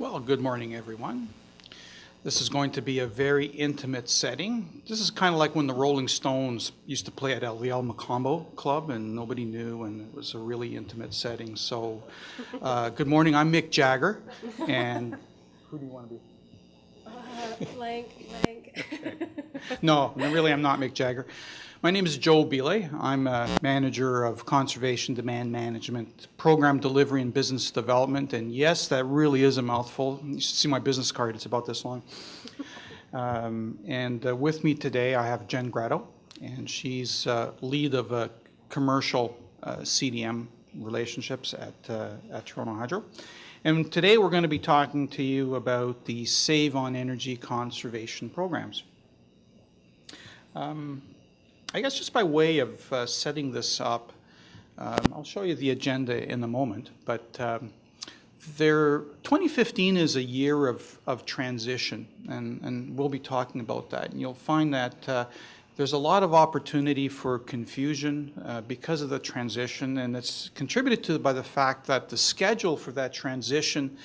Well, good morning, everyone. This is going to be a very intimate setting. This is kind of like when the Rolling Stones used to play at El Macombo Club and nobody knew, and it was a really intimate setting. So, good morning, I'm Mick Jagger, and who do you want to be? Blank. No, really, I'm not Mick Jagger. My name is Joe Bilé. I'm a manager of conservation, demand management, program delivery, and business development. And yes, that really is a mouthful. You should see my business card. It's about this long. With me today, I have Jen Grado, and she's lead of commercial CDM relationships at Toronto Hydro. And today we're going to be talking to you about the Save on Energy conservation programs. I guess just by way of setting this up, I'll show you the agenda in a moment, but 2015 is a year of transition, and we'll be talking about that. And you'll find that there's a lot of opportunity for confusion because of the transition, and it's contributed to by the fact that the schedule for that transition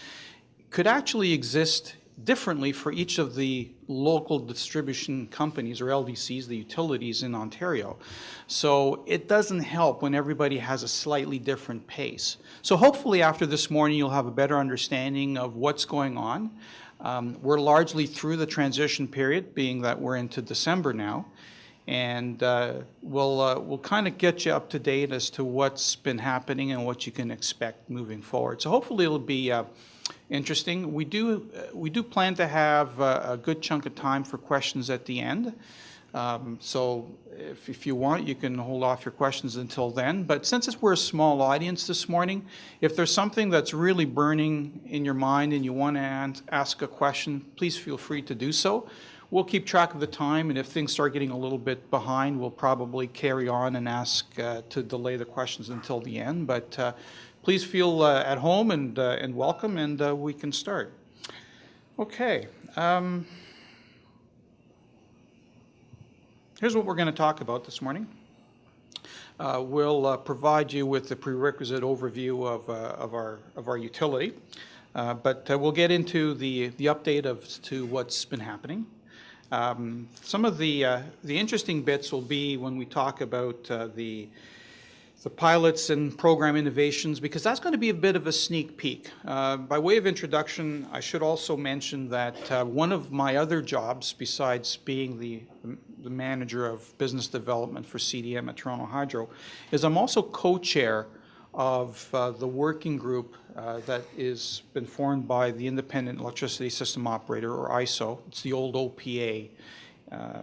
could actually exist differently for each of the local distribution companies, or LDCs, the utilities in Ontario. So it doesn't help when everybody has a slightly different pace. So hopefully after this morning you'll have a better understanding of what's going on. We're largely through the transition period, being that we're into December now, and we'll kind of get you up to date as to what's been happening and what you can expect moving forward. So hopefully it'll be interesting. We do plan to have a good chunk of time for questions at the end. So if you want, you can hold off your questions until then. But since we're a small audience this morning, if there's something that's really burning in your mind and you want to ask a question, please feel free to do so. We'll keep track of the time, and if things start getting a little bit behind, we'll probably carry on and ask to delay the questions until the end. But please feel at home and welcome, and we can start. Okay. Here's what we're going to talk about this morning. We'll provide you with the prerequisite overview of our utility, but we'll get into the update to what's been happening. Some of the interesting bits will be when we talk about the pilots and program innovations, because that's going to be a bit of a sneak peek. By way of introduction, I should also mention that one of my other jobs, besides being the manager of business development for CDM at Toronto Hydro, is I'm also co-chair of the working group that is been formed by the Independent Electricity System Operator, or ISO. It's the old OPA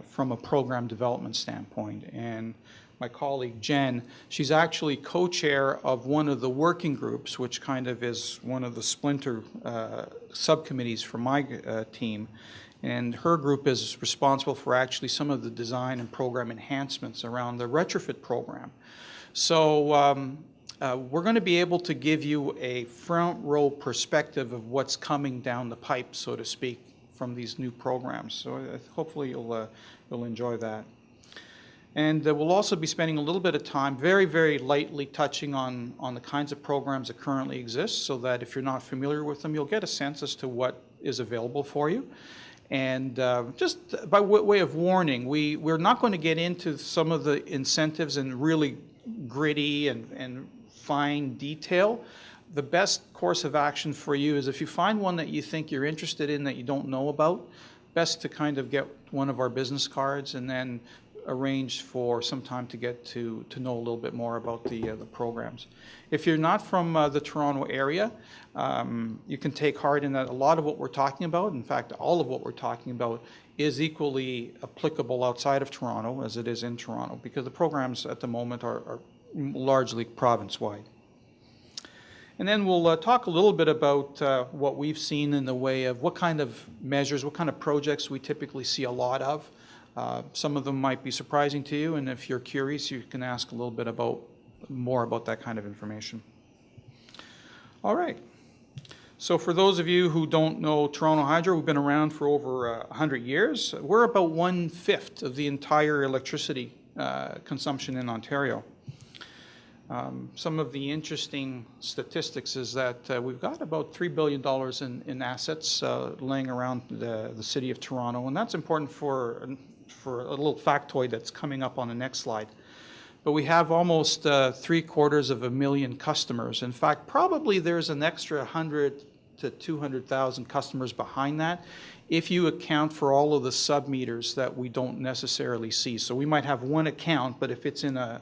from a program development standpoint. And my colleague Jen, she's actually co-chair of one of the working groups, which kind of is one of the splinter subcommittees for my team. And her group is responsible for actually some of the design and program enhancements around the Retrofit Program. So we're going to be able to give you a front row perspective of what's coming down the pipe, so to speak, from these new programs. So hopefully you'll enjoy that. And we'll also be spending a little bit of time very, very lightly touching on the kinds of programs that currently exist, so that if you're not familiar with them, you'll get a sense as to what is available for you. And just by way of warning, we're not going to get into some of the incentives in really gritty and fine detail. The best course of action for you is, if you find one that you think you're interested in that you don't know about, best to kind of get one of our business cards and then arrange for some time to get to know a little bit more about the programs. If you're not from the Toronto area, you can take heart in that a lot of what we're talking about, in fact all of what we're talking about, is equally applicable outside of Toronto as it is in Toronto, because the programs at the moment are largely province-wide. And then we'll talk a little bit about what we've seen in the way of what kind of measures, what kind of projects we typically see a lot of. Some of them might be surprising to you, and if you're curious, you can ask a little bit more about that kind of information. All right. So for those of you who don't know Toronto Hydro, we've been around for over 100 years. We're about 1/5 of the entire electricity consumption in Ontario. Some of the interesting statistics is that we've got about $3 billion in assets laying around the city of Toronto, and that's important for a little factoid that's coming up on the next slide. But we have almost 750,000 customers. In fact, probably there's an extra 100 to 200,000 customers behind that, if you account for all of the sub-meters that we don't necessarily see. So we might have one account, but if it's in a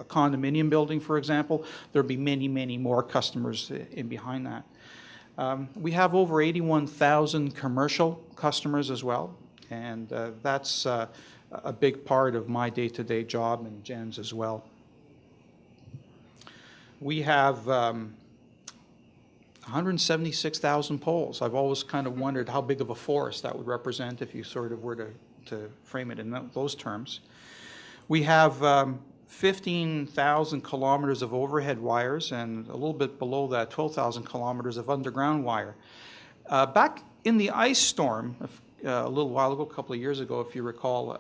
condominium building, for example, there'll be many, many more customers in behind that. We have over 81,000 commercial customers as well, and that's a big part of my day-to-day job and Jen's as well. We have 176,000 poles. I've always kind of wondered how big of a forest that would represent if you sort of were to frame it in those terms. We have 15,000 kilometers of overhead wires, and a little bit below that, 12,000 kilometers of underground wire. Back in the ice storm a little while ago, a couple of years ago, if you recall,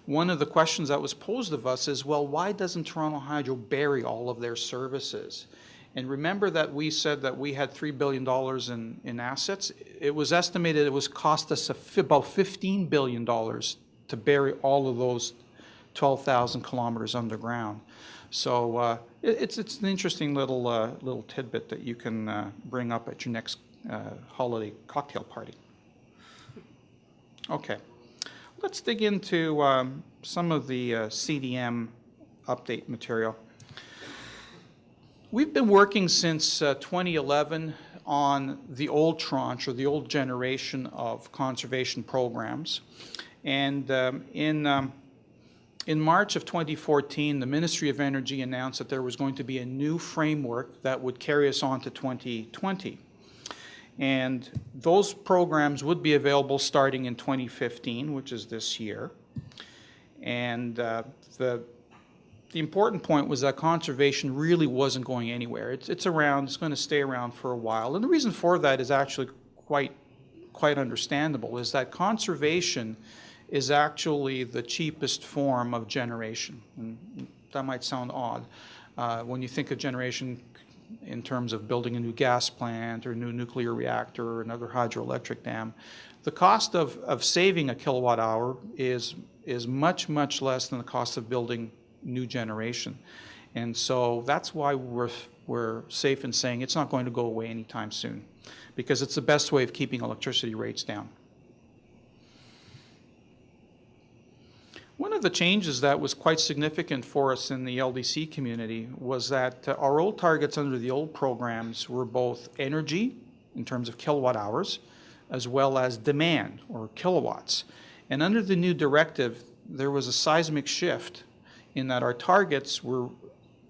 one of the questions that was posed of us is, well, why doesn't Toronto Hydro bury all of their services? And remember that we said that we had $3 billion in assets. It was estimated it was cost us about $15 billion to bury all of those 12,000 kilometers underground. So it's an interesting little tidbit that you can bring up at your next holiday cocktail party. Okay, let's dig into some of the CDM update material. We've been working since 2011 on the old tranche, or the old generation of conservation programs. And in March of 2014, the Ministry of Energy announced that there was going to be a new framework that would carry us on to 2020. And those programs would be available starting in 2015, which is this year. And the important point was that conservation really wasn't going anywhere. It's around, it's going to stay around for a while. And the reason for that is actually quite understandable, is that conservation is actually the cheapest form of generation. And that might sound odd when you think of generation in terms of building a new gas plant or a new nuclear reactor or another hydroelectric dam. The cost of saving a kilowatt hour is much, much less than the cost of building new generation. And so that's why we're safe in saying it's not going to go away anytime soon, because it's the best way of keeping electricity rates down. One of the changes that was quite significant for us in the LDC community was that our old targets under the old programs were both energy, in terms of kilowatt hours, as well as demand, or kilowatts. And under the new directive, there was a seismic shift in that our targets were,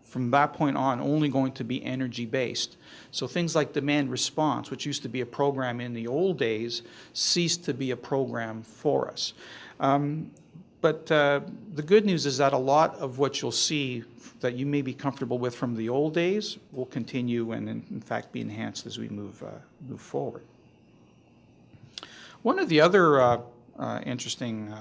from that point on, only going to be energy-based. So things like demand response, which used to be a program in the old days, ceased to be a program for us. But the good news is that a lot of what you'll see that you may be comfortable with from the old days will continue and, in fact, be enhanced as we move forward. One of the other interesting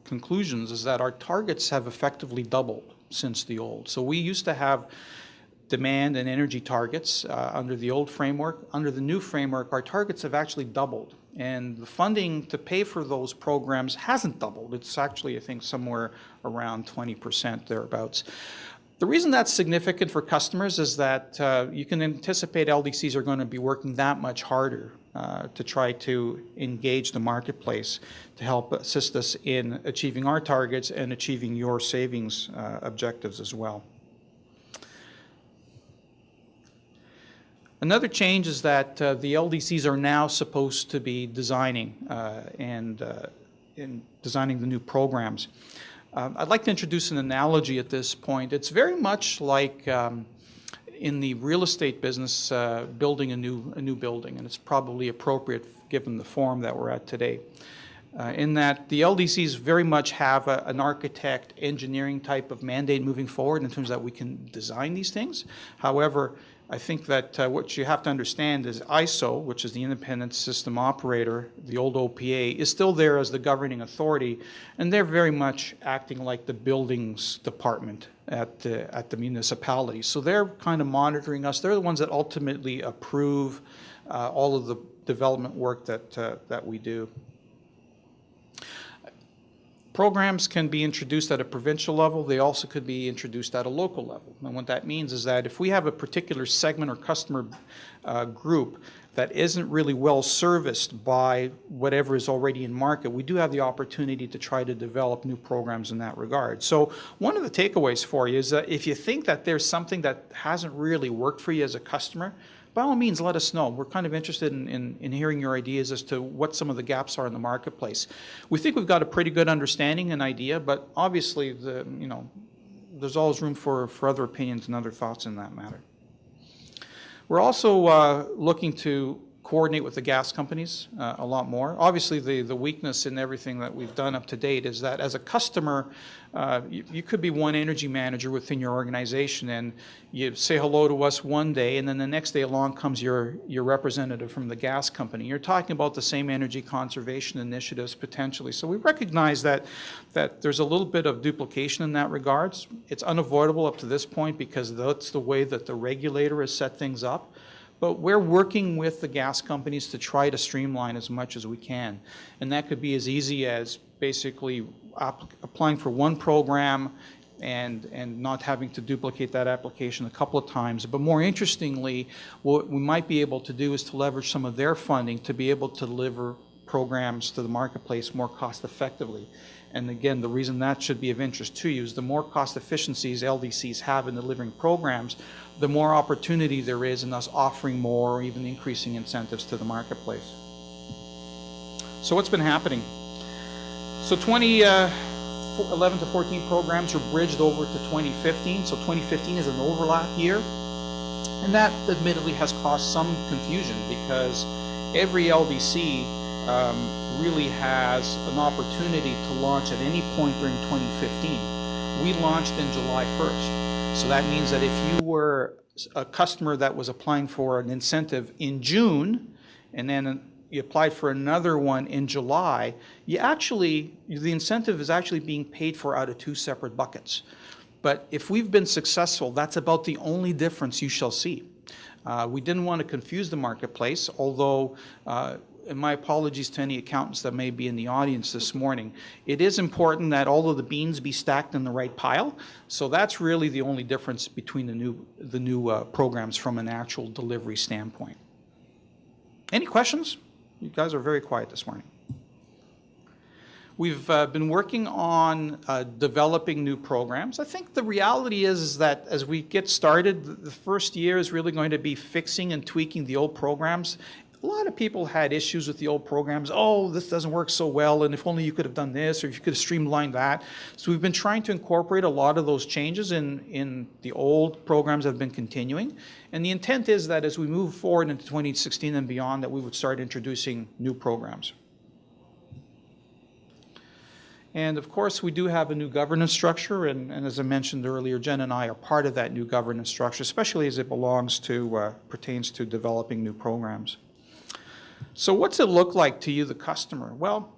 conclusions is that our targets have effectively doubled since the old. So we used to have demand and energy targets under the old framework. Under the new framework, our targets have actually doubled. And the funding to pay for those programs hasn't doubled. It's actually, I think, somewhere around 20% thereabouts. The reason that's significant for customers is that you can anticipate LDCs are going to be working that much harder to try to engage the marketplace to help assist us in achieving our targets and achieving your savings objectives as well. Another change is that the LDCs are now supposed to be designing in designing the new programs. I'd like to introduce an analogy at this point. It's very much like in the real estate business building a new building, and it's probably appropriate given the form that we're at today. In that the LDCs very much have an architect engineering type of mandate moving forward in terms that we can design these things. However, I think that what you have to understand is ISO, which is the Independent System Operator, the old OPA, is still there as the governing authority, and they're very much acting like the buildings department at the municipality. So they're kind of monitoring us. They're the ones that ultimately approve all of the development work that we do. Programs can be introduced at a provincial level. They also could be introduced at a local level. And what that means is that if we have a particular segment or customer group that isn't really well serviced by whatever is already in market, we do have the opportunity to try to develop new programs in that regard. So one of the takeaways for you is that if you think that there's something that hasn't really worked for you as a customer, by all means, let us know. We're kind of interested in hearing your ideas as to what some of the gaps are in the marketplace. We think we've got a pretty good understanding and idea, but obviously, there's always room for other opinions and other thoughts in that matter. We're also looking to coordinate with the gas companies a lot more. Obviously, the weakness in everything that we've done up to date is that as a customer, you could be one energy manager within your organization, and you say hello to us one day, and then the next day along comes your representative from the gas company. You're talking about the same energy conservation initiatives potentially. So we recognize that there's a little bit of duplication in that regards. It's unavoidable up to this point because that's the way that the regulator has set things up. But we're working with the gas companies to try to streamline as much as we can. And that could be as easy as basically applying for one program and not having to duplicate that application a couple of times. But more interestingly, what we might be able to do is to leverage some of their funding to be able to deliver programs to the marketplace more cost effectively. And again, the reason that should be of interest to you is the more cost efficiencies LDCs have in delivering programs, the more opportunity there is in us offering more or even increasing incentives to the marketplace. So what's been happening? So 2011 to 14 programs were bridged over to 2015. So 2015 is an overlap year. And that admittedly has caused some confusion because every LDC really has an opportunity to launch at any point during 2015. We launched in July 1st. So that means that if you were a customer that was applying for an incentive in June, and then you applied for another one in July, the incentive is actually being paid for out of two separate buckets. But if we've been successful, that's about the only difference you shall see. We didn't want to confuse the marketplace, although and my apologies to any accountants that may be in the audience this morning. It is important that all of the beans be stacked in the right pile. So that's really the only difference between the new programs from an actual delivery standpoint. Any questions? You guys are very quiet this morning. We've been working on developing new programs. I think the reality is that as we get started, the first year is really going to be fixing and tweaking the old programs. A lot of people had issues with the old programs. Oh, this doesn't work so well, and if only you could have done this, or if you could have streamlined that. So we've been trying to incorporate a lot of those changes in the old programs that have been continuing. And the intent is that as we move forward into 2016 and beyond, that we would start introducing new programs. And of course, we do have a new governance structure, and as I mentioned earlier, Jen and I are part of that new governance structure, especially as it pertains to developing new programs. So what's it look like to you, the customer? Well,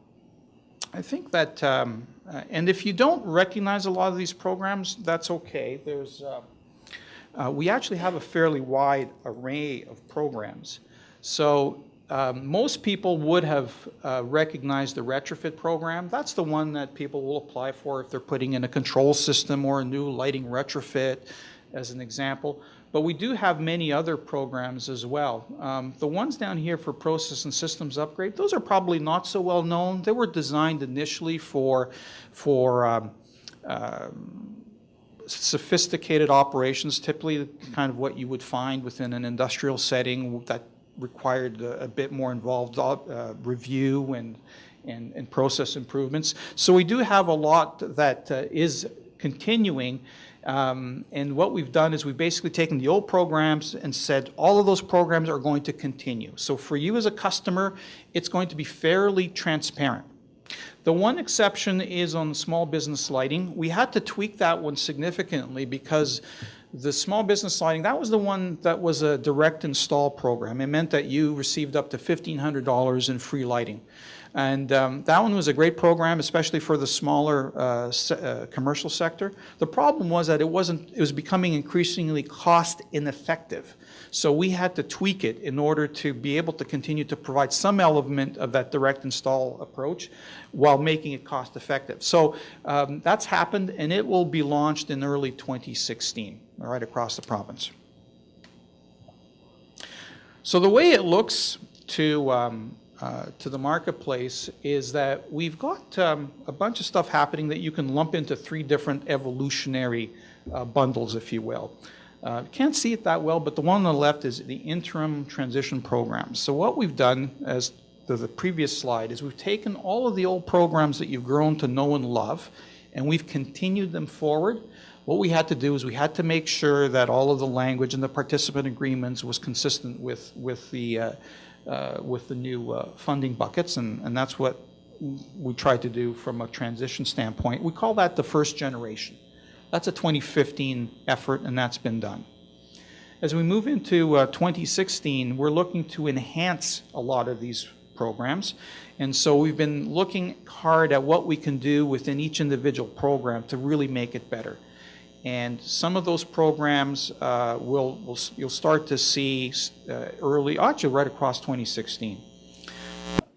I think that, and if you don't recognize a lot of these programs, that's okay. We actually have a fairly wide array of programs. So most people would have recognized the Retrofit program. That's the one that people will apply for if they're putting in a control system or a new lighting retrofit, as an example. But we do have many other programs as well. The ones down here for process and systems upgrade, those are probably not so well known. They were designed initially for sophisticated operations, typically kind of what you would find within an industrial setting that required a bit more involved review and process improvements. So we do have a lot that is continuing. And what we've done is we've basically taken the old programs and said all of those programs are going to continue. So for you as a customer, it's going to be fairly transparent. The one exception is on small business lighting. We had to tweak that one significantly because The small business lighting, that was the one that was a direct install program. It meant that you received up to $1,500 in free lighting. And that one was a great program, especially for the smaller commercial sector. The problem was that it was becoming increasingly cost ineffective. So we had to tweak it in order to be able to continue to provide some element of that direct install approach while making it cost effective. So that's happened, and it will be launched in early 2016, right across the province. So the way it looks to the marketplace is that we've got a bunch of stuff happening that you can lump into 3 different evolutionary bundles, if you will. Can't see it that well, but the one on the left is the interim transition programs. So what we've done, as the previous slide, is we've taken all of the old programs that you've grown to know and love, and we've continued them forward. What we had to do is we had to make sure that all of the language and the participant agreements was consistent with the new funding buckets, and that's what we tried to do from a transition standpoint. We call that the first generation. That's a 2015 effort, and that's been done. As we move into 2016, we're looking to enhance a lot of these programs, and so we've been looking hard at what we can do within each individual program to really make it better. And some of those programs you'll start to see early, actually right across 2016.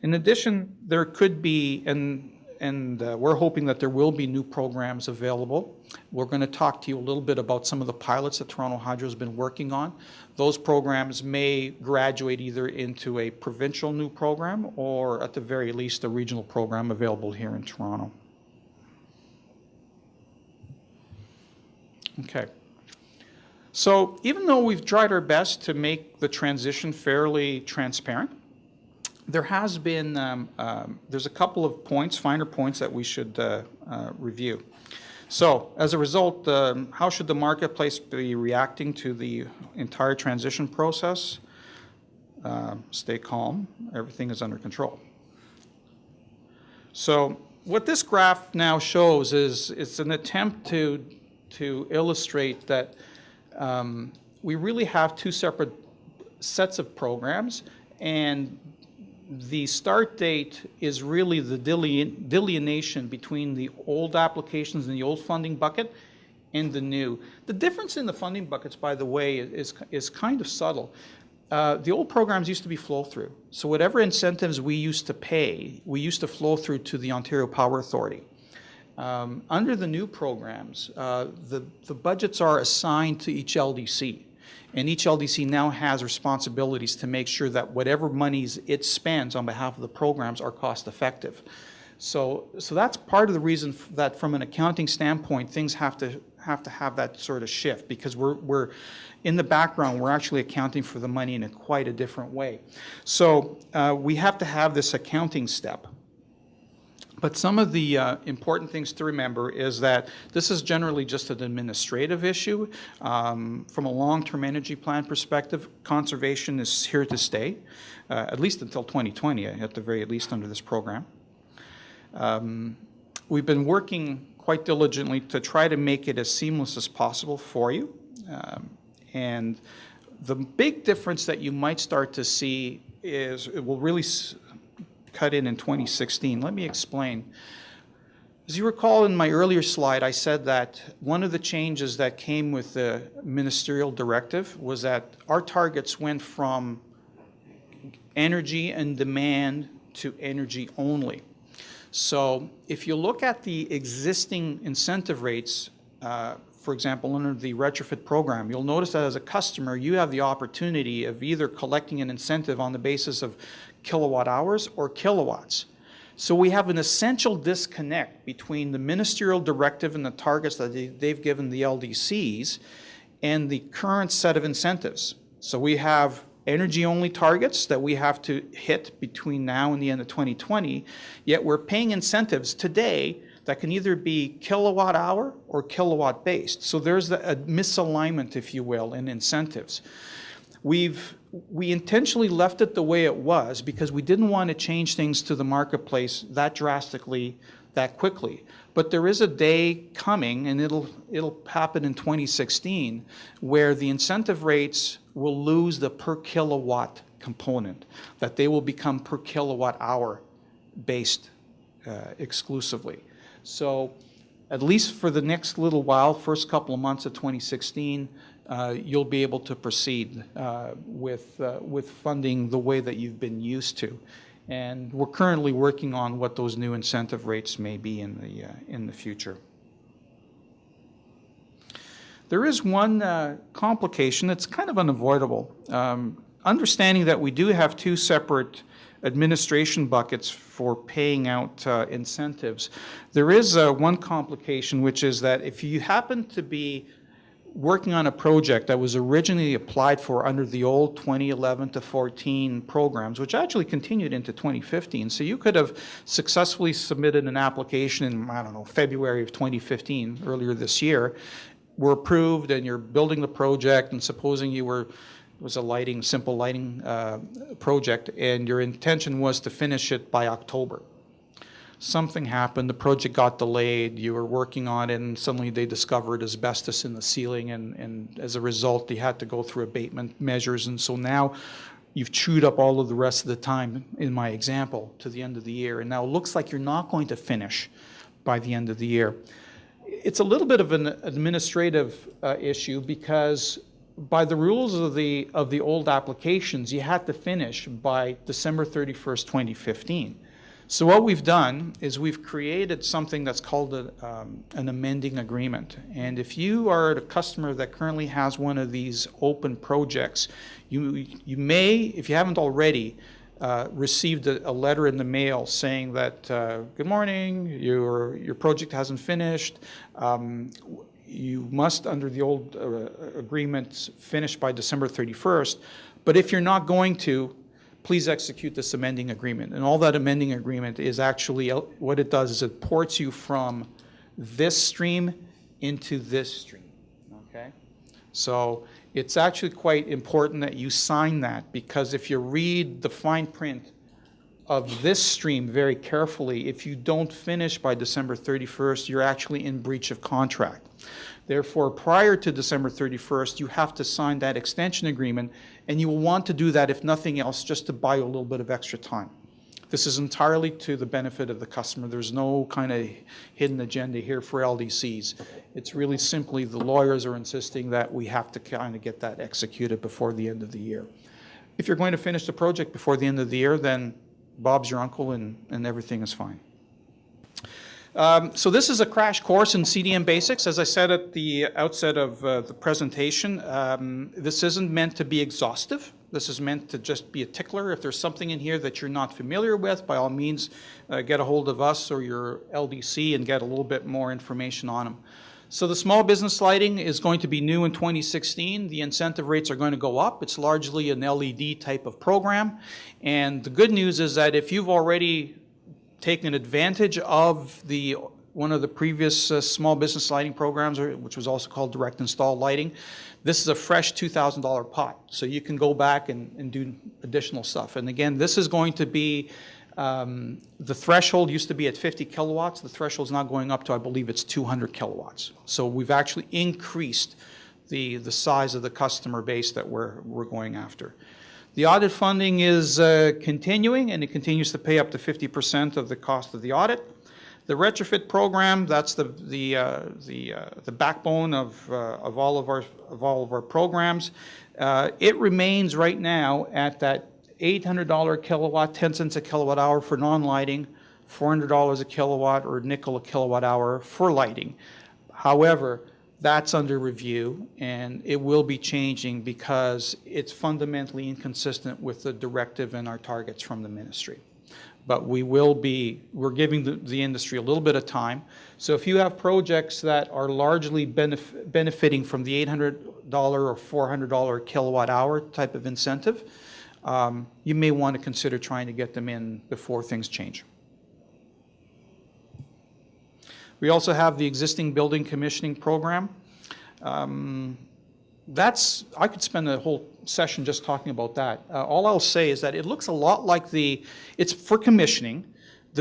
In addition, there could be, and we're hoping that there will be new programs available. We're going to talk to you a little bit about some of the pilots that Toronto Hydro has been working on. Those programs may graduate either into a provincial new program or at the very least a regional program available here in Toronto. Okay. So even though we've tried our best to make the transition fairly transparent, there has been, there's a couple of points, finer points that we should review. So as a result, how should the marketplace be reacting to the entire transition process? Stay calm, everything is under control. So what this graph now shows is it's an attempt to illustrate that we really have 2 separate sets of programs, and the start date is really the delineation between the old applications in the old funding bucket and the new. The difference in the funding buckets, by the way, is kind of subtle. The old programs used to be flow-through. So whatever incentives we used to pay, we used to flow through to the Ontario Power Authority. Under the new programs, the budgets are assigned to each LDC. And each LDC now has responsibilities to make sure that whatever monies it spends on behalf of the programs are cost effective. So that's part of the reason that from an accounting standpoint, things have to have that sort of shift, because we're in the background, we're actually accounting for the money in quite a different way. So we have to have this accounting step. But some of the important things to remember is that this is generally just an administrative issue. From a long-term energy plan perspective, conservation is here to stay, at least until 2020, at the very least under this program. We've been working quite diligently to try to make it as seamless as possible for you. And the big difference that you might start to see is it will really cut in 2016. Let me explain. As you recall in my earlier slide, I said that one of the changes that came with the ministerial directive was that our targets went from energy and demand to energy only. So if you look at the existing incentive rates, for example, under the Retrofit Program, you'll notice that as a customer, you have the opportunity of either collecting an incentive on the basis of kilowatt hours or kilowatts. So we have an essential disconnect between the ministerial directive and the targets that they've given the LDCs and the current set of incentives. So we have energy-only targets that we have to hit between now and the end of 2020, yet we're paying incentives today that can either be kilowatt hour or kilowatt based. So there's a misalignment, if you will, in incentives. We intentionally left it the way it was because we didn't want to change things to the marketplace that drastically that quickly. But there is a day coming, and it'll happen in 2016, where the incentive rates will lose the per kilowatt component, that they will become per kilowatt hour based exclusively. So at least for the next little while, first couple of months of 2016, you'll be able to proceed with funding the way that you've been used to. And we're currently working on what those new incentive rates may be in the future. There is one complication that's kind of unavoidable. Understanding that we do have two separate administration buckets for paying out incentives, there is one complication, which is that if you happen to be working on a project that was originally applied for under the old 2011 to 14 programs, which actually continued into 2015. So you could have successfully submitted an application in, I don't know, February of 2015, earlier this year, were approved, and you're building the project, and supposing you were, it was a simple lighting project, and your intention was to finish it by October. Something happened, the project got delayed, you were working on it, and suddenly they discovered asbestos in the ceiling, and as a result, they had to go through abatement measures, and so now you've chewed up all of the rest of the time, in my example, to the end of the year, and now it looks like you're not going to finish by the end of the year. It's a little bit of an administrative issue, because by the rules of the old applications, you had to finish by December 31st, 2015. So what we've done is we've created something that's called an amending agreement. And if you are a customer that currently has one of these open projects, you may, if you haven't already, received a letter in the mail saying that, good morning, your project hasn't finished. You must, under the old agreements, finish by December 31st. But if you're not going to, please execute this amending agreement. And all that amending agreement is actually, what it does is it ports you from this stream into this stream, okay? So it's actually quite important that you sign that, because if you read the fine print of this stream very carefully, if you don't finish by December 31st, you're actually in breach of contract. Therefore, prior to December 31st, you have to sign that extension agreement, and you will want to do that, if nothing else, just to buy you a little bit of extra time. This is entirely to the benefit of the customer. There's no kind of hidden agenda here for LDCs. It's really simply the lawyers are insisting that we have to kind of get that executed before the end of the year. If you're going to finish the project before the end of the year, then Bob's your uncle, and everything is fine. So this is a crash course in CDM basics. As I said at the outset of the presentation, this isn't meant to be exhaustive. This is meant to just be a tickler. If there's something in here that you're not familiar with, by all means, get a hold of us or your LDC and get a little bit more information on them. So the small business lighting is going to be new in 2016. The incentive rates are going to go up. It's largely an LED type of program. And the good news is that if you've already taken advantage of one of the previous small business lighting programs, which was also called direct install lighting, this is a fresh $2,000 pot. So you can go back and do additional stuff. And again, this is going to be, the threshold used to be at 50 kilowatts. The threshold is now going up to, I believe it's 200 kilowatts. So we've actually increased the size of the customer base that we're going after. The audit funding is continuing, and it continues to pay up to 50% of the cost of the audit. The retrofit program, that's the backbone of all of our programs. It remains right now at that $800 kilowatt, 10 cents a kilowatt hour for non-lighting, $400 a kilowatt or nickel a kilowatt hour for lighting. However, that's under review, and it will be changing because it's fundamentally inconsistent with the directive and our targets from the ministry. But we're giving the industry a little bit of time. So if you have projects that are largely benefiting from the $800 or $400 kilowatt hour type of incentive, you may want to consider trying to get them in before things change. We also have the existing building commissioning program. I could spend a whole session just talking about that. All I'll say is that it looks a lot like it's for commissioning.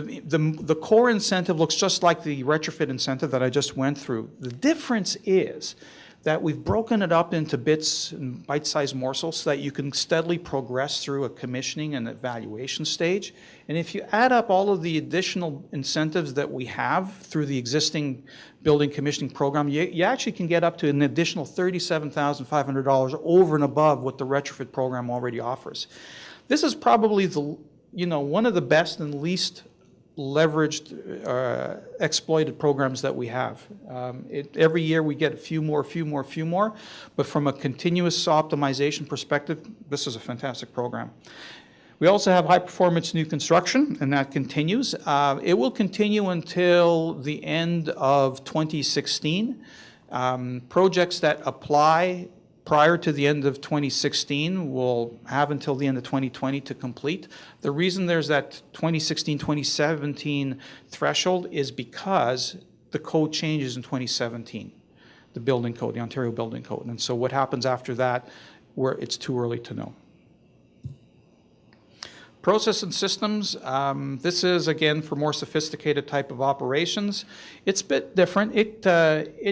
The core incentive looks just like the retrofit incentive that I just went through. The difference is that we've broken it up into bits and bite-sized morsels so that you can steadily progress through a commissioning and evaluation stage. And if you add up all of the additional incentives that we have through the existing building commissioning program, you actually can get up to an additional $37,500 over and above what the retrofit program already offers. This is probably one of the best and least leveraged, exploited programs that we have. Every year we get a few more, but from a continuous optimization perspective, this is a fantastic program. We also have high performance new construction, and that continues. It will continue until the end of 2016. Projects that apply prior to the end of 2016 will have until the end of 2020 to complete. The reason there's that 2016-2017 threshold is because the code changes in 2017, the building code, the Ontario Building Code. And so what happens after that, it's too early to know. Process and systems, this is, again, for more sophisticated type of operations. It's a bit different. It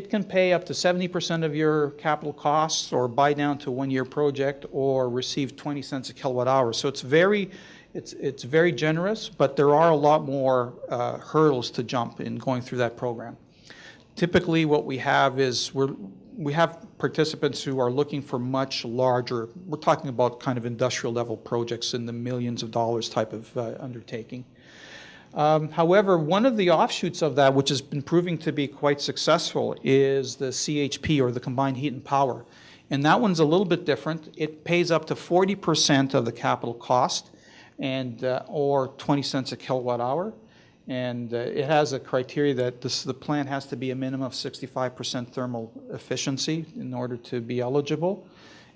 can pay up to 70% of your capital costs, or buy down to a one-year project, or receive 20 cents a kilowatt hour. So it's very generous, but there are a lot more hurdles to jump in going through that program. Typically what we have is we have participants who are looking for much larger, we're talking about kind of industrial level projects in the millions of dollars type of undertaking. However, one of the offshoots of that, which has been proving to be quite successful, is the CHP, or the combined heat and power. And that one's a little bit different. It pays up to 40% of the capital cost, and or 20 cents a kilowatt hour. And it has a criteria that the plant has to be a minimum of 65% thermal efficiency in order to be eligible.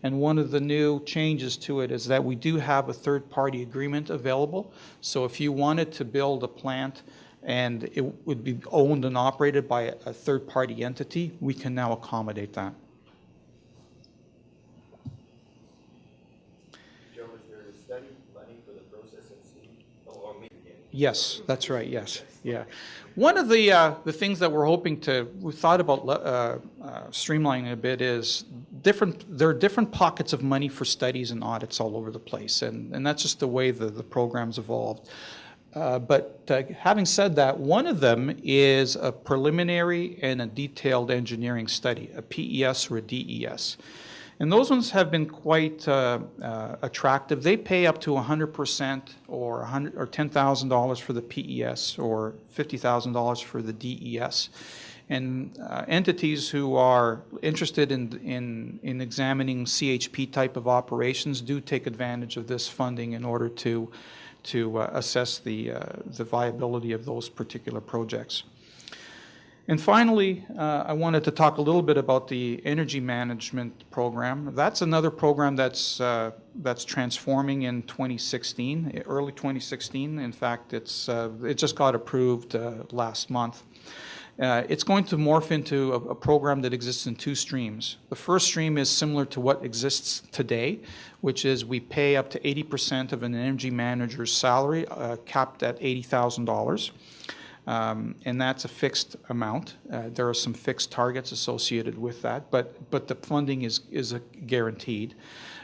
And one of the new changes to it is that we do have a third-party agreement available. So if you wanted to build a plant and it would be owned and operated by a third-party entity, we can now accommodate that. Joe, is there a study money for the process and steam? Or maybe Yes, that's right, yes. Yeah. One of the things that we're hoping we thought about streamlining a bit is there are different pockets of money for studies and audits all over the place, and that's just the way the program's evolved. But having said that, one of them is a preliminary and a detailed engineering study, a PES or a DES. And those ones have been quite attractive. They pay up to 100% or $10,000 for the PES, or $50,000 for the DES. And entities who are interested in examining CHP type of operations do take advantage of this funding in order to assess the viability of those particular projects. And finally, I wanted to talk a little bit about the energy management program. That's another program that's transforming in 2016, early 2016. In fact, it just got approved last month. It's going to morph into a program that exists in two streams. The first stream is similar to what exists today, which is we pay up to 80% of an energy manager's salary, capped at $80,000. And that's a fixed amount. There are some fixed targets associated with that, but the funding is guaranteed.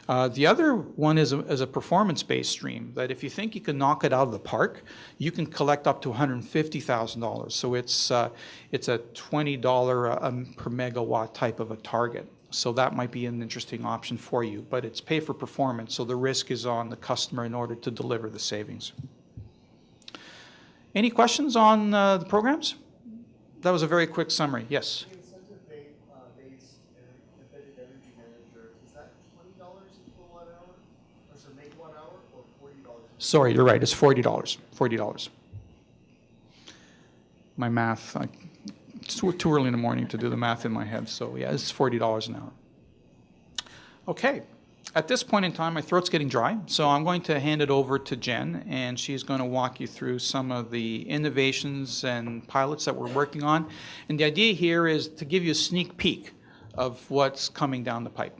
The other one is a performance-based stream, that if you think you can knock it out of the park, you can collect up to $150,000. So it's a $20 per megawatt type of a target. So that might be an interesting option for you, but it's pay for performance, so the risk is on the customer in order to deliver the savings. Any questions on the programs? That was a very quick summary. Yes? The incentive-based embedded energy manager, is that $20 a kilowatt hour, or so megawatt hour, or $40? Sorry, you're right. It's $40. $40. My math, it's too early in the morning to do the math in my head. So yeah, it's $40 an hour. Okay. At this point in time, my throat's getting dry, so I'm going to hand it over to Jen, and she's going to walk you through some of the innovations and pilots that we're working on. And the idea here is to give you a sneak peek of what's coming down the pipe.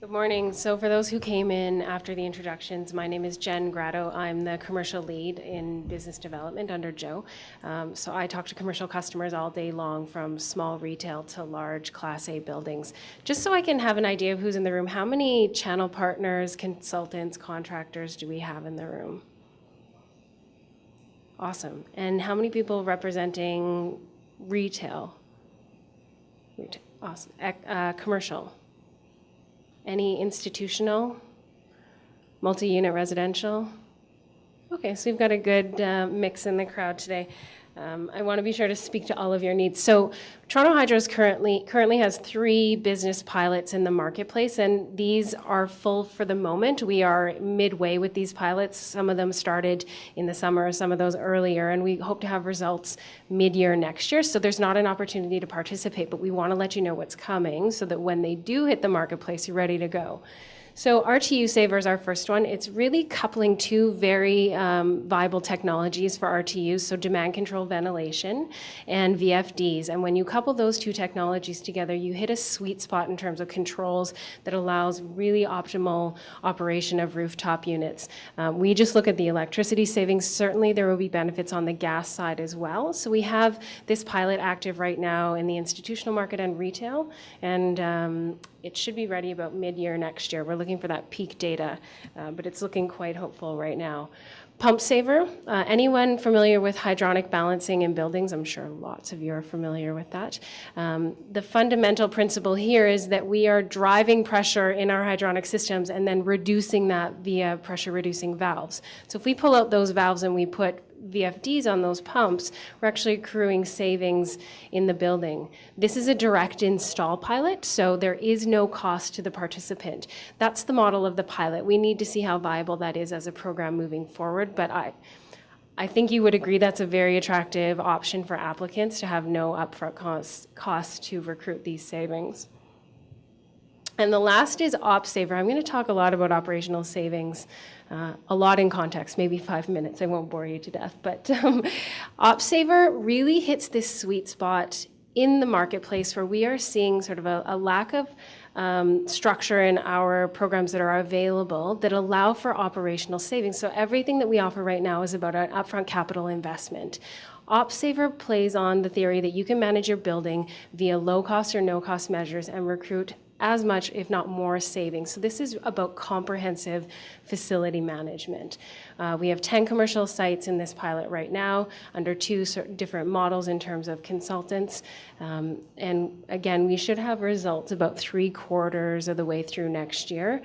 Good morning. So for those who came in after the introductions, my name is Jen Grotto. I'm the commercial lead in business development under Joe. So I talk to commercial customers all day long, from small retail to large Class A buildings. Just so I can have an idea of who's in the room, how many channel partners, consultants, contractors do we have in the room? Awesome. And how many people representing retail? Awesome. Commercial? Any institutional? Multi-unit residential? Okay, so we've got a good mix in the crowd today. I want to be sure to speak to all of your needs. So Toronto Hydro's currently has 3 business pilots in the marketplace, and these are full for the moment. We are midway with these pilots. Some of them started in the summer, some of those earlier, and we hope to have results mid-year next year. So there's not an opportunity to participate, but we want to let you know what's coming so that when they do hit the marketplace, you're ready to go. So RTU Saver is our first one. It's really coupling 2 very viable technologies for RTUs, so demand control ventilation and VFDs. And when you couple those 2 technologies together, you hit a sweet spot in terms of controls that allows really optimal operation of rooftop units. We just look at the electricity savings. Certainly there will be benefits on the gas side as well. So we have this pilot active right now in the institutional market and retail, and it should be ready about mid-year next year. We're looking for that peak data, but it's looking quite hopeful right now. Pump Saver, anyone familiar with hydronic balancing in buildings? I'm sure lots of you are familiar with that. The fundamental principle here is that we are driving pressure in our hydronic systems and then reducing that via pressure reducing valves. So if we pull out those valves and we put VFDs on those pumps, we're actually accruing savings in the building. This is a direct install pilot, so there is no cost to the participant. That's the model of the pilot. We need to see how viable that is as a program moving forward, but I think you would agree that's a very attractive option for applicants to have no upfront cost to recruit these savings. And the last is OpSaver. I'm going to talk a lot about operational savings, a lot in context, maybe 5 minutes. I won't bore you to death. But OpSaver really hits this sweet spot in the marketplace where we are seeing sort of a lack of structure in our programs that are available that allow for operational savings. So everything that we offer right now is about an upfront capital investment. OpSaver plays on the theory that you can manage your building via low-cost or no-cost measures and recruit as much, if not more, savings. So this is about comprehensive facility management. We have 10 commercial sites in this pilot right now under 2 different models in terms of consultants. And again, we should have results about 3/4 of the way through next year.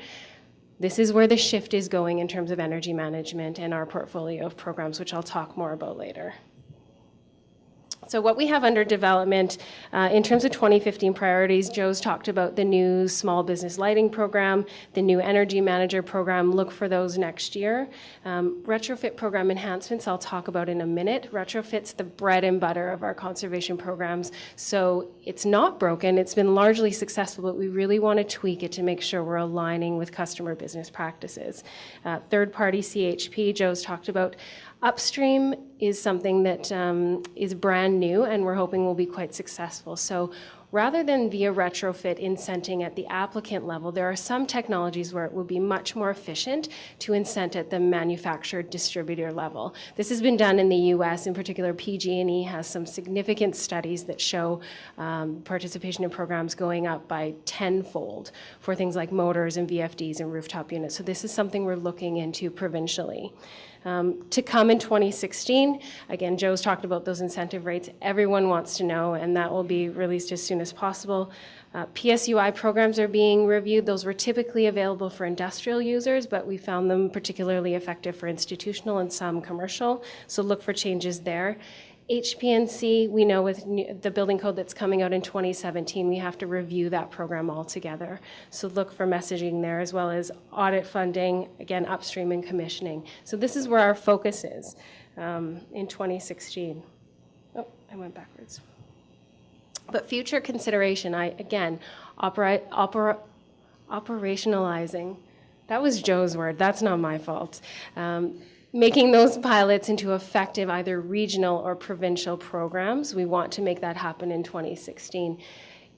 This is where the shift is going in terms of energy management and our portfolio of programs, which I'll talk more about later. So what we have under development in terms of 2015 priorities, Joe's talked about the new small business lighting program, the new energy manager program. Look for those next year. Retrofit program enhancements I'll talk about in a minute. Retrofit's the bread and butter of our conservation programs. So it's not broken. It's been largely successful, but we really want to tweak it to make sure we're aligning with customer business practices. Third-party CHP, Joe's talked about. Upstream is something that is brand new and we're hoping will be quite successful. So rather than via retrofit incenting at the applicant level, there are some technologies where it would be much more efficient to incent at the manufacturer distributor level. This has been done in the US, in particular PG&E has some significant studies that show participation in programs going up by 10-fold for things like motors and VFDs and rooftop units. So this is something we're looking into provincially. To come in 2016, again, Joe's talked about those incentive rates. Everyone wants to know, and that will be released as soon as possible. PSUI programs are being reviewed. Those were typically available for industrial users, but we found them particularly effective for institutional and some commercial, so look for changes there. HPNC, we know with the building code that's coming out in 2017, we have to review that program altogether. So look for messaging there, as well as audit funding, again, upstream and commissioning. So this is where our focus is in 2016. Oh, I went backwards. But future consideration, again, operationalizing. That was Joe's word. That's not my fault. Making those pilots into effective either regional or provincial programs. We want to make that happen in 2016.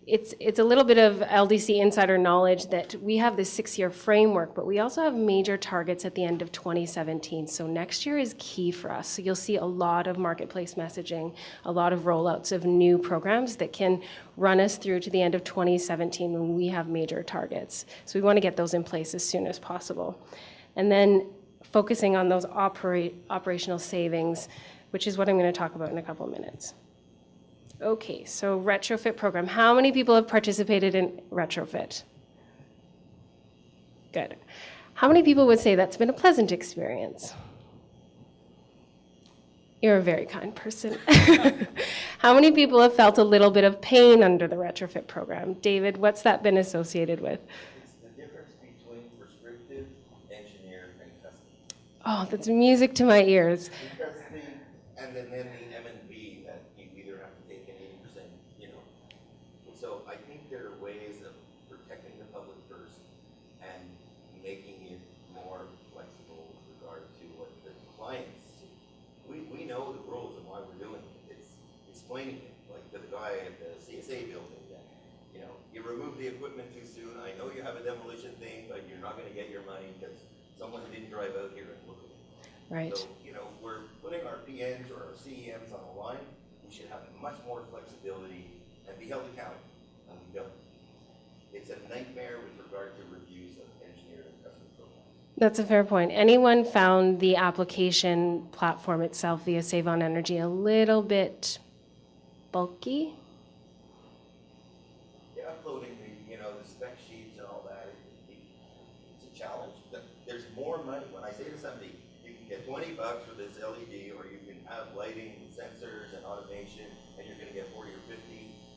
it's a little bit of LDC insider knowledge that we have this 6-year framework, but we also have major targets at the end of 2017. So next year is key for us. So you'll see a lot of marketplace messaging, a lot of rollouts of new programs that can run us through to the end of 2017 when we have major targets. So we want to get those in place as soon as possible. And then focusing on those operational savings, which is what I'm going to talk about in a couple of minutes. Okay, so retrofit program. How many people have participated in retrofit? Good. How many people would say that's been a pleasant experience? You're a very kind person. How many people have felt a little bit of pain under the retrofit program? David, what's that been associated with? It's the difference between prescriptive, engineered, and custom. Oh, that's music to my ears. Because and then the M&B that you either have to take an 80%, you know. So I think there are ways of protecting the public first and making it more flexible with regard to what the clients see. We know the rules and why we're doing it. It's explaining it, like to the guy at the CSA building that, you know, you remove the equipment too soon. I know you have a demolition thing, but you're not going to get your money because someone didn't drive out here and look at it. Right. So, you know, we're putting our PNs or our CEMs on the line. We should have much more flexibility and be held accountable, and we don't. It's a nightmare with regard to reviews of engineered and custom programs. That's a fair point. Anyone found the application platform itself via Save on Energy a little bit bulky? Yeah, uploading the spec sheets and all that, it's a challenge. There's more money. When I say to somebody, you can get $20 for this LED, or you can have lighting, sensors, and automation, and you're going to get 40 or 50,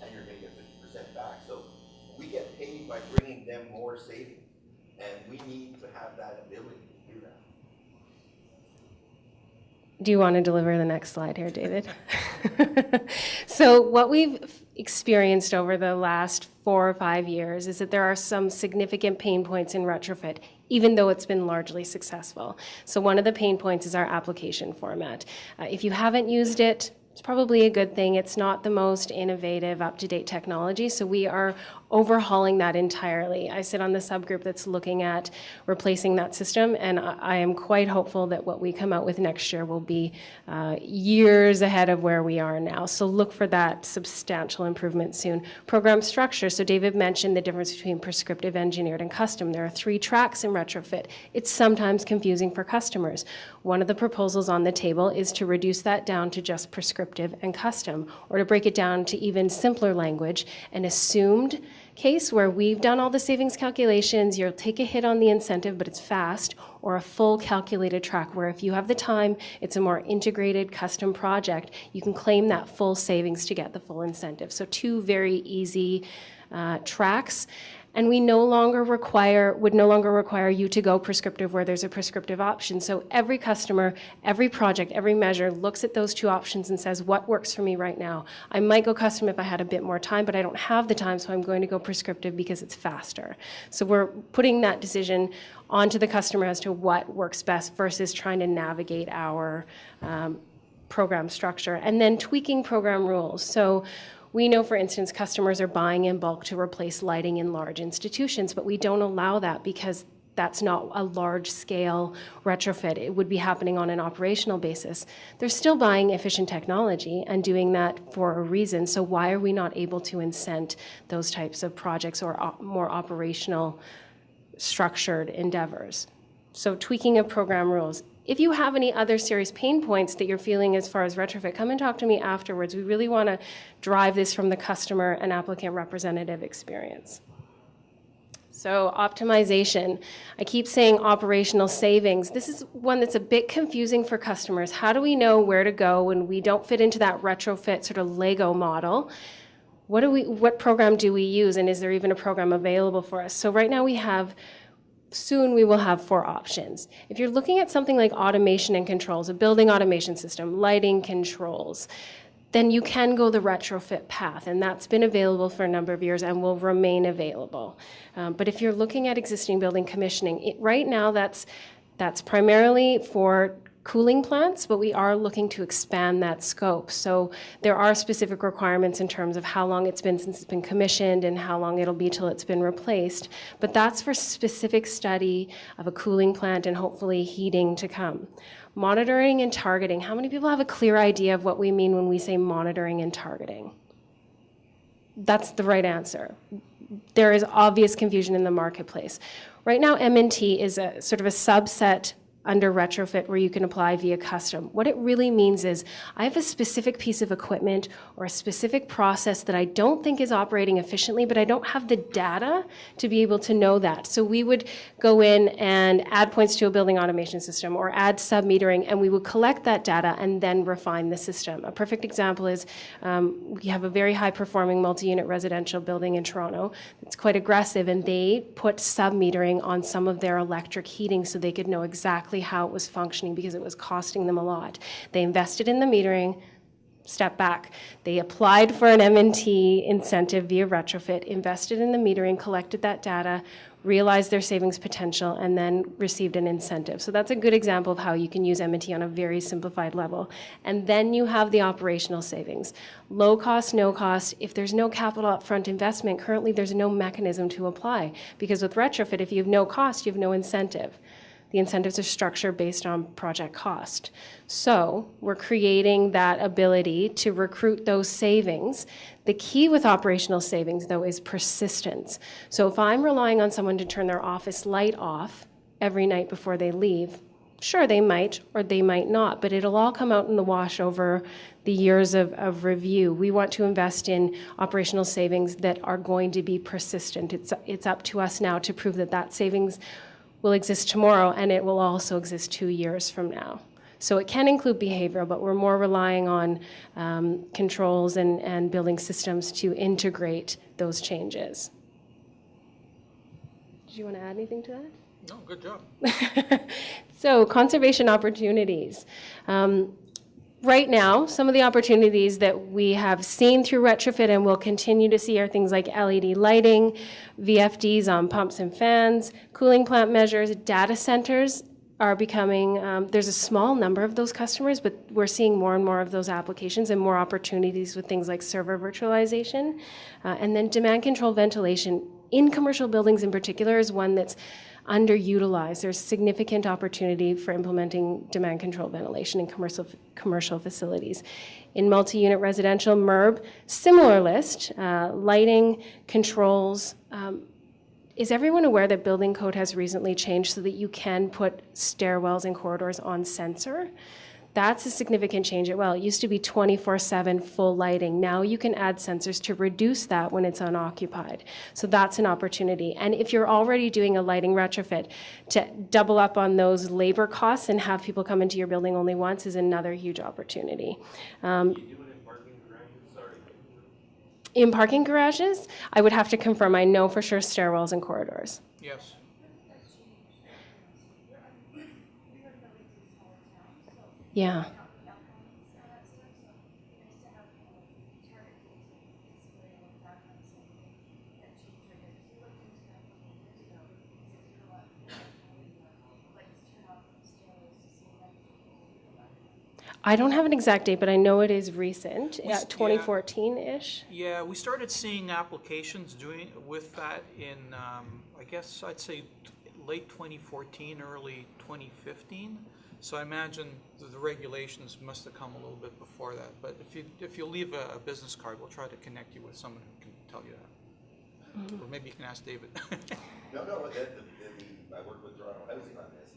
and you're going to get 50% back. So we get paid by bringing them more savings, and we need to have that ability to do that. Do you want to deliver the next slide here, David? So what we've experienced over the last 4 or 5 years is that there are some significant pain points in retrofit, even though it's been largely successful. So one of the pain points is our application format. If you haven't used it, it's probably a good thing. It's not the most innovative, up-to-date technology, so we are overhauling that entirely. I sit on the subgroup that's looking at replacing that system, and I am quite hopeful that what we come out with next year will be years ahead of where we are now. So look for that substantial improvement soon. Program structure. So David mentioned the difference between prescriptive, engineered, and custom. There are 3 tracks in retrofit. It's sometimes confusing for customers. One of the proposals on the table is to reduce that down to just prescriptive and custom, or to break it down to even simpler language, an assumed case where we've done all the savings calculations, you'll take a hit on the incentive, but it's fast, or a full calculated track where if you have the time, it's a more integrated custom project, you can claim that full savings to get the full incentive. So 2 very easy tracks. And we would no longer require you to go prescriptive where there's a prescriptive option. So every customer, every project, every measure looks at those 2 options and says, what works for me right now? I might go custom if I had a bit more time, but I don't have the time, so I'm going to go prescriptive because it's faster. So we're putting that decision onto the customer as to what works best versus trying to navigate our program structure. And then tweaking program rules. So we know, for instance, customers are buying in bulk to replace lighting in large institutions, but we don't allow that because that's not a large-scale retrofit. It would be happening on an operational basis. They're still buying efficient technology and doing that for a reason, so why are we not able to incent those types of projects or more operational structured endeavors? So tweaking of program rules. If you have any other serious pain points that you're feeling as far as retrofit, come and talk to me afterwards. We really want to drive this from the customer and applicant representative experience. So optimization. I keep saying operational savings. This is one that's a bit confusing for customers. How do we know where to go when we don't fit into that retrofit sort of Lego model? What program do we use, and is there even a program available for us? So right now soon we will have 4 options. If you're looking at something like automation and controls, a building automation system, lighting controls, then you can go the retrofit path, and that's been available for a number of years and will remain available. But if you're looking at existing building commissioning, right now that's primarily for cooling plants, but we are looking to expand that scope. So there are specific requirements in terms of how long it's been since it's been commissioned and how long it'll be till it's been replaced. But that's for specific study of a cooling plant and hopefully heating to come. Monitoring and targeting. How many people have a clear idea of what we mean when we say monitoring and targeting? That's the right answer. There is obvious confusion in the marketplace. Right now, M&T is a sort of a subset under retrofit where you can apply via custom. What it really means is I have a specific piece of equipment or a specific process that I don't think is operating efficiently, but I don't have the data to be able to know that. So we would go in and add points to a building automation system or add sub-metering, and we would collect that data and then refine the system. A perfect example is we have a very high-performing multi-unit residential building in Toronto. It's quite aggressive, and they put sub-metering on some of their electric heating so they could know exactly how it was functioning because it was costing them a lot. They invested in the metering, step back. They applied for an M&T incentive via retrofit, invested in the metering, collected that data, realized their savings potential, and then received an incentive. So that's a good example of how you can use M&T on a very simplified level. And then you have the operational savings. Low cost, no cost. If there's no capital upfront investment, currently there's no mechanism to apply because with retrofit, if you have no cost, you have no incentive. The incentives are structured based on project cost. So we're creating that ability to recruit those savings. The key with operational savings, though, is persistence. So if I'm relying on someone to turn their office light off every night before they leave, sure, they might or they might not, but it'll all come out in the wash over the years of review. We want to invest in operational savings that are going to be persistent. It's up to us now to prove that that savings will exist tomorrow, and it will also exist 2 years from now. So it can include behavioral, but we're more relying on controls and building systems to integrate those changes. Did you want to add anything to that? No, good job. So conservation opportunities. Right now, some of the opportunities that we have seen through retrofit and will continue to see are things like LED lighting, VFDs on pumps and fans, cooling plant measures, data centers are becoming, there's a small number of those customers, but we're seeing more and more of those applications and more opportunities with things like server virtualization. And then demand control ventilation in commercial buildings in particular is one that's underutilized. There's significant opportunity for implementing demand control ventilation in commercial facilities. In multi-unit residential, MERB, similar list, lighting, controls. Is everyone aware that building code has recently changed so that you can put stairwells and corridors on sensor? That's a significant change as well. It used to be 24/7 full lighting. Now you can add sensors to reduce that when it's unoccupied. So that's an opportunity. And if you're already doing a lighting retrofit, to double up on those labor costs and have people come into your building only once is another huge opportunity. In parking garages, I would have to confirm. I know for sure stairwells and corridors. Yes. Yeah. I don't have an exact date, but I know it is recent, 2014-ish. Yeah, we started seeing applications doing with that in, I guess I'd say late 2014, early 2015. So I imagine the regulations must have come a little bit before that. But if you leave a business card, we'll try to connect you with someone who can tell you that. Mm-hmm. Or maybe you can ask David. No, I work with Toronto Housing on this,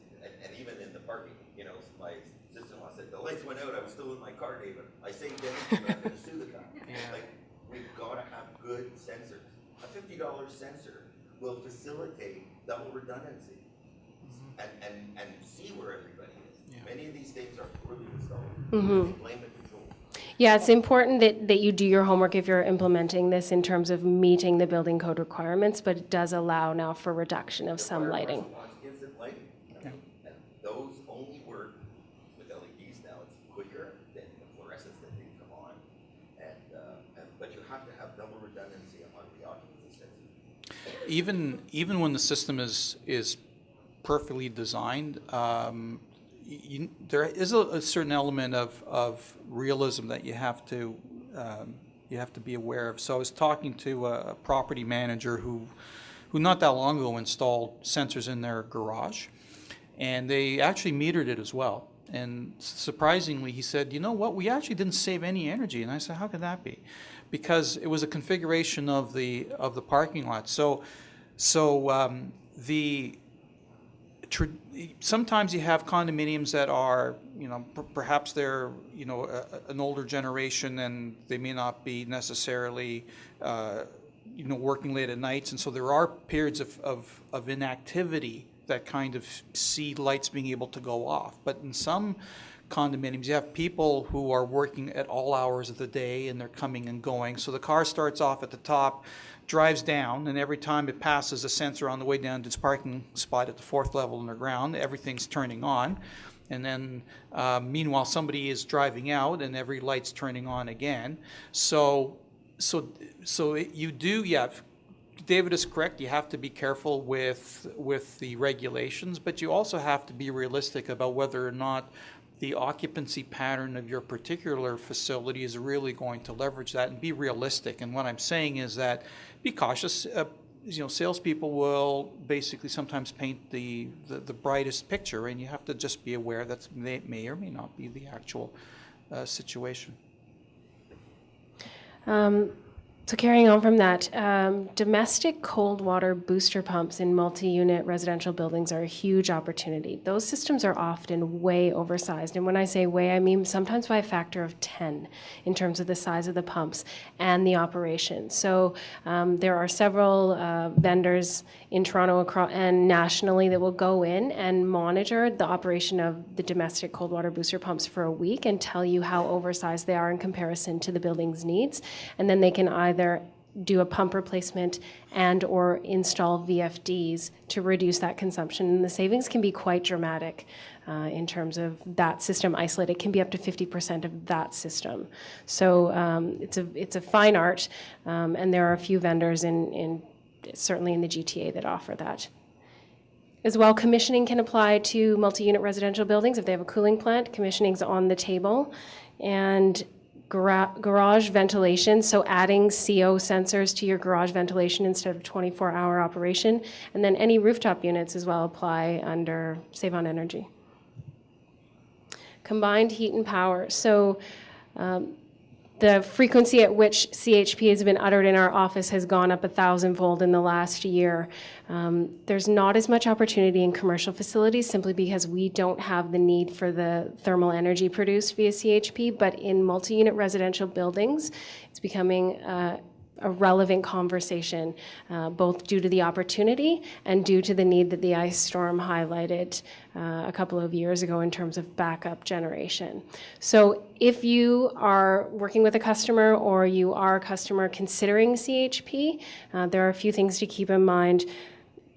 and even in the parking, my sister-in-law said, the lights went out, I was still in my car, David. I saved energy, but I'm going to sue the guy. Yeah. Like, we've got to have good sensors. A $50 sensor will facilitate double redundancy and see where everybody is. Yeah. Many of these things are poorly installed. Mm-hmm. Blame the control. Yeah, it's important that you do your homework if you're implementing this in terms of meeting the building code requirements, but it does allow now for reduction of some lighting. Instant lighting. And those only work with LEDs now. It's quicker than the fluorescents that they come on. But you have to have double redundancy on the occupancy sensor. Even when the system is perfectly designed, there is a certain element of realism that you have to be aware of. So I was talking to a property manager who not that long ago installed sensors in their garage, and they actually metered it as well. And surprisingly, he said, you know what, we actually didn't save any energy. And I said, how could that be? Because it was a configuration of the parking lot. Sometimes you have condominiums that are, perhaps they're, an older generation, and they may not be necessarily, working late at nights. And so there are periods of inactivity that kind of see lights being able to go off. But in some condominiums, you have people who are working at all hours of the day, and they're coming and going. So the car starts off at the top, drives down, and every time it passes a sensor on the way down to its parking spot at the 4th level underground, everything's turning on. And then, meanwhile, somebody is driving out, and every light's turning on again. So you do, yeah. David is correct. You have to be careful with the regulations, but you also have to be realistic about whether or not the occupancy pattern of your particular facility is really going to leverage that, and be realistic. And what I'm saying is that be cautious. Salespeople will basically sometimes paint the brightest picture, and you have to just be aware that may or may not be the actual situation. So carrying on from that, domestic cold water booster pumps in multi-unit residential buildings are a huge opportunity. Those systems are often way oversized. And when I say way, I mean sometimes by a factor of 10 in terms of the size of the pumps and the operation. So there are several vendors in Toronto and nationally that will go in and monitor the operation of the domestic cold water booster pumps for a week and tell you how oversized they are in comparison to the building's needs. And then they can either do a pump replacement and or install VFDs to reduce that consumption. And the savings can be quite dramatic in terms of that system isolated. It can be up to 50% of that system. So it's a fine art, and there are a few vendors certainly in the GTA that offer that. As well, commissioning can apply to multi-unit residential buildings. If they have a cooling plant, commissioning's on the table. And garage ventilation, so adding CO sensors to your garage ventilation instead of 24-hour operation. And then any rooftop units as well apply under Save on Energy. Combined heat and power. So the frequency at which CHP has been uttered in our office has gone up 1,000-fold in the last year. There's not as much opportunity in commercial facilities simply because we don't have the need for the thermal energy produced via CHP, but in multi-unit residential buildings, it's becoming a relevant conversation, both due to the opportunity and due to the need that the ice storm highlighted a couple of years ago in terms of backup generation. So if you are working with a customer or you are a customer considering CHP, there are a few things to keep in mind.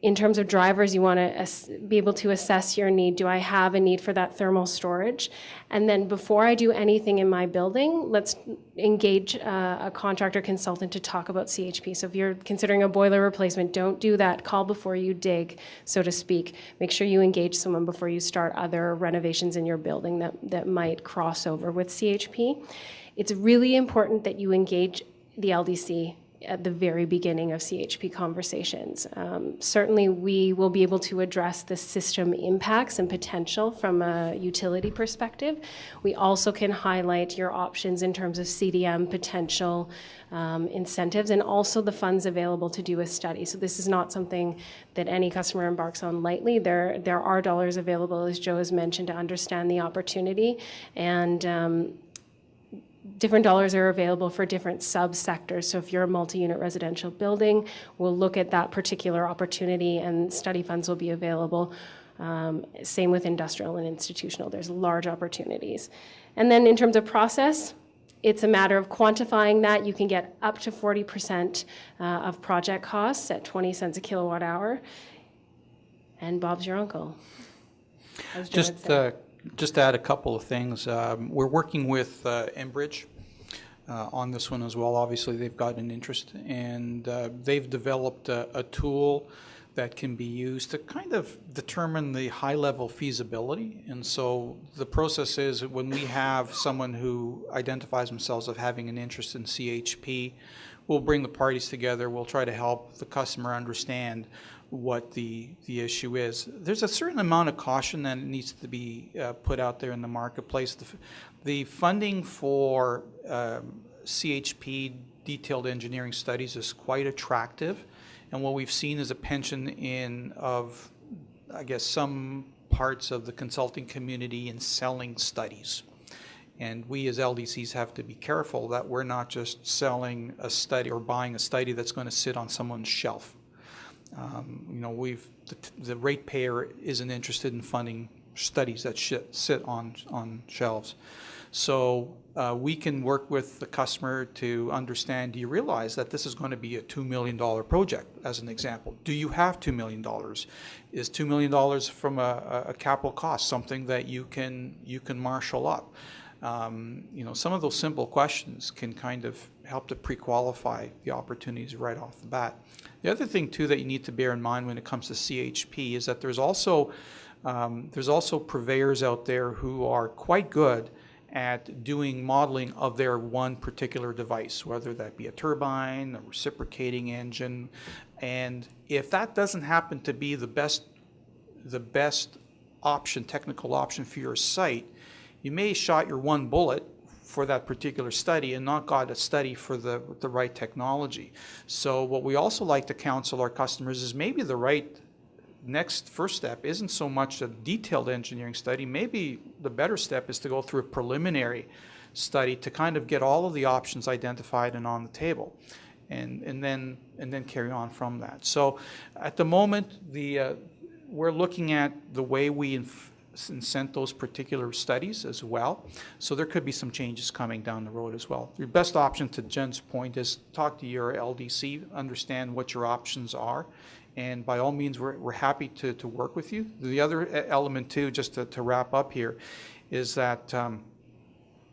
In terms of drivers, you want to be able to assess your need. Do I have a need for that thermal storage? And then before I do anything in my building, let's engage a contractor consultant to talk about CHP. So if you're considering a boiler replacement, don't do that. Call before you dig, so to speak. Make sure you engage someone before you start other renovations in your building that might cross over with CHP. It's really important that you engage the LDC at the very beginning of CHP conversations. Certainly we will be able to address the system impacts and potential from a utility perspective. We also can highlight your options in terms of CDM potential incentives and also the funds available to do a study. So this is not something that any customer embarks on lightly. There are dollars available, as Joe has mentioned, to understand the opportunity, and different dollars are available for different subsectors. So if you're a multi-unit residential building, we'll look at that particular opportunity and study funds will be available. Same with industrial and institutional. There's large opportunities. And then in terms of process, it's a matter of quantifying that. You can get up to 40% of project costs at 20 cents a kilowatt hour. And Bob's your uncle. as Joe had said. Just to add a couple of things. We're working with Enbridge on this one as well. Obviously, they've got an interest, and they've developed a tool that can be used to kind of determine the high-level feasibility. And so the process is when we have someone who identifies themselves of having an interest in CHP, we'll bring the parties together. We'll try to help the customer understand what the issue is. There's a certain amount of caution that needs to be put out there in the marketplace. The funding for CHP detailed engineering studies is quite attractive. And what we've seen is a penchant of, I guess, some parts of the consulting community in selling studies. And we as LDCs have to be careful that we're not just selling a study or buying a study that's going to sit on someone's shelf. The ratepayer isn't interested in funding studies that sit on shelves. So we can work with the customer to understand, do you realize that this is going to be a $2 million project, as an example? Do you have $2 million? Is $2 million from a capital cost something that you can marshal up? Some of those simple questions can kind of help to pre-qualify the opportunities right off the bat. The other thing, too, that you need to bear in mind when it comes to CHP is that there's also purveyors out there who are quite good at doing modeling of their one particular device, whether that be a turbine, a reciprocating engine. And if that doesn't happen to be the best option, technical option for your site, you may shot your one bullet for that particular study and not got a study for the right technology. So what we also like to counsel our customers is maybe the right first step isn't so much a detailed engineering study. Maybe the better step is to go through a preliminary study to kind of get all of the options identified and on the table, and then carry on from that. So at the moment, we're looking at the way we incent those particular studies as well. So there could be some changes coming down the road as well. Your best option, to Jen's point, is talk to your LDC, understand what your options are. And by all means, we're happy to work with you. The other element, too, just to wrap up here, is that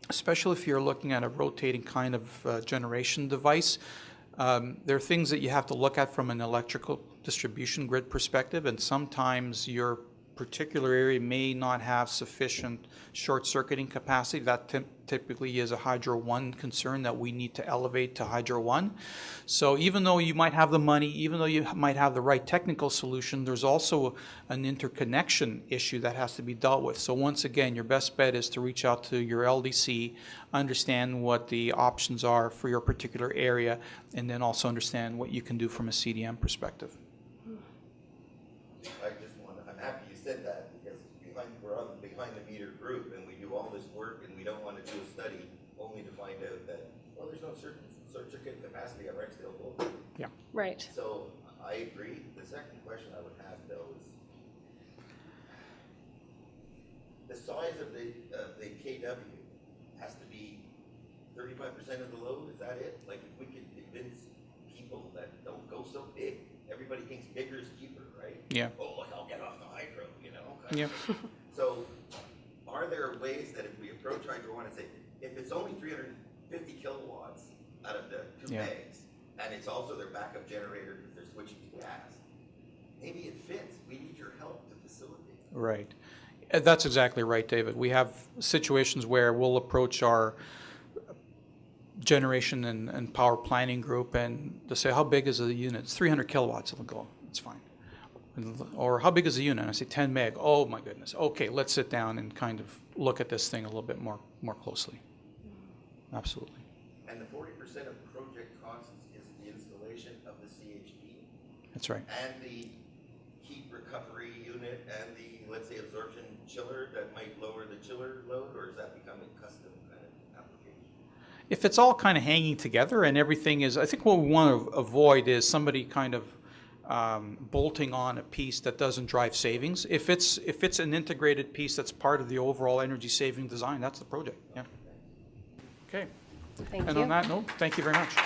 especially if you're looking at a rotating kind of generation device, there are things that you have to look at from an electrical distribution grid perspective, and sometimes your particular area may not have sufficient short-circuiting capacity. That typically is a Hydro 1 concern that we need to elevate to Hydro 1. So even though you might have the money, even though you might have the right technical solution, there's also an interconnection issue that has to be dealt with. So once again, your best bet is to reach out to your LDC, understand what the options are for your particular area, and then also understand what you can do from a CDM perspective. I'm happy you said that, because we're on the behind the meter group, and we do all this work, and we don't want to do a study only to find out that, well, there's no certain circuit capacity at Rexdale Gold. Yeah. Right. So I agree. The second question I would have, though, is the size of the KW has to be 35% of the load. Is that it? Like, if we could convince people that don't go so big, everybody thinks bigger is cheaper, right? Yeah. Oh, look, I'll get off the hydro, Yeah. So are there ways that if we approach Hydro 1 and say, if it's only 350 kilowatts out of the two bags, and it's also their backup generator because they're switching to gas, maybe it fits. We need your help to facilitate. Right. That's exactly right, David. We have situations where we'll approach our generation and power planning group and they'll say, how big is the unit? It's 300 kilowatts. It'll go, it's fine. Or how big is the unit? And I say 10 meg. Oh my goodness. Okay, let's sit down and kind of look at this thing a little bit more closely. Absolutely. And the 40% of project costs is the installation of the CHP. That's right. And the heat recovery unit and the, let's say, absorption chiller that might lower the chiller load, or is that becoming custom kind of application? If it's all kind of hanging together and everything is, I think what we want to avoid is somebody kind of bolting on a piece that doesn't drive savings. If it's an integrated piece that's part of the overall energy saving design, that's the project. Yeah. Okay. Thank And you. on that note, thank you very much.